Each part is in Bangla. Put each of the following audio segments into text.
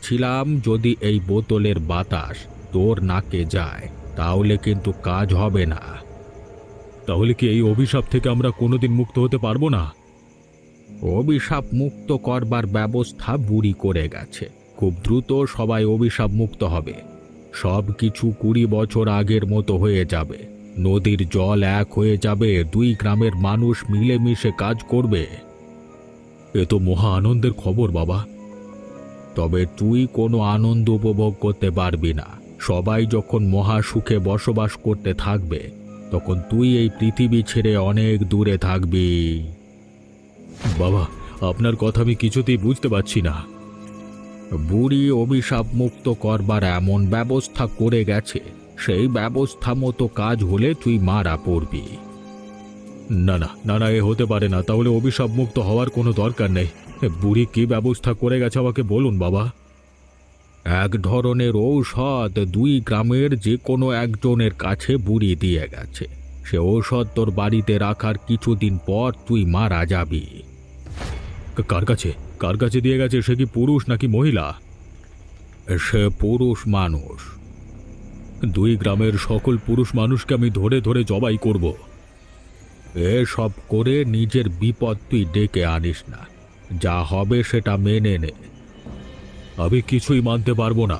ছিলাম যদি এই বোতলের বাতাস তোর নাকে যায় তাহলে কিন্তু কাজ হবে না। তাহলে কি এই অভিশাপ থেকে আমরা কোনোদিন মুক্ত হতে পারবো না? অভিশাপ মুক্ত করবার ব্যবস্থা বুড়ি করে গেছে। খুব দ্রুত সবাই অভিশাপ মুক্ত হবে। সব কিছু 20 বছর আগের মতো হয়ে যাবে। নদীর জল এক হয়ে যাবে, 2 গ্রামের মানুষ মিলেমিশে কাজ করবে। এ তো মহা আনন্দের খবর বাবা। তবে তুই কোনো আনন্দ উপভোগ করতে পারবি না। সবাই যখন মহা সুখে বসবাস করতে থাকবে তখন তুই এই পৃথিবী ছেড়ে অনেক দূরে থাকবি। বাবা, আপনার কথা আমি কিছুতেই বুঝতে পারছি না। বুড়ি অভিশাপ মুক্ত করবার এমন ব্যবস্থা করে গেছে, সেই ব্যবস্থা মতো কাজ হলে তুই মারা পড়বি। না না না না, এ হতে পারে না। তাহলে অভিশাপ মুক্ত হওয়ার কোনো দরকার নেই। বুড়ি কি ব্যবস্থা করে গেছে আমাকে বলুন বাবা। এক ধরনের ঔষধ 2 গ্রামের যে কোনো একজনের কাছে বুড়ি দিয়ে গেছে। সে ঔষধ তোর বাড়িতে রাখার কিছুদিন পর তুই মারা যাবি। কার কাছে কার কাছে দিয়ে গেছে? সে কি পুরুষ নাকি মহিলা? সে পুরুষ মানুষ। 2 গ্রামের সকল পুরুষ মানুষকে আমি ধরে ধরে জবাই করব। এসব করে নিজের বিপদ তুই ডেকে আনিস না। যা হবে সেটা মেনে নে। আমি কিছুই মানতে পারবো না।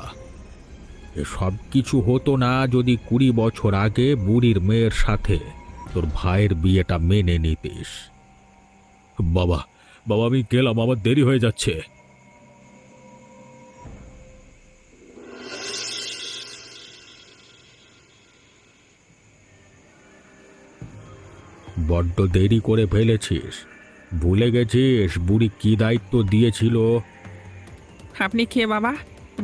এসব কিছু হতো না যদি 20 বছর আগে বুড়ির মেয়ের সাথে তোর ভাইয়ের বিয়েটা মেনে নিতিস। বাবা বাবা, আমি গেলাম, আমার দেরি হয়ে যাচ্ছে। বড্ড দেরি করে ফেলেছিস। ভুলে গেছিস বুড়ি কি দায়িত্ব দিয়েছিল? আপনি খেয়ে বাবা,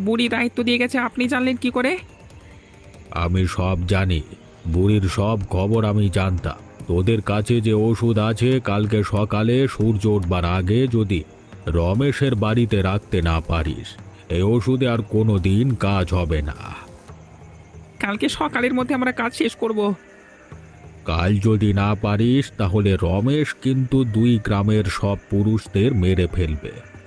বুড়ি দায়িত্ব দিয়ে গেছে, আপনি জানলেন কি করে? আমি সব জানি। বুড়ির সব খবর আমি জানতাম। তোদের কাছে যে ওষুধ আছে, কালকে সকালে সূর্য উঠবার আগে যদি রমেশের বাড়িতে রাখতে না পারিস, এই ওষুধে আর কোনো দিন কাজ হবে না। কালকে সকালের মধ্যে আমরা কাজ শেষ করব। কাল যদি না পারিস তাহলে রমেশ কিন্তু 2 গ্রামের সব পুরুষদের মেরে ফেলবে।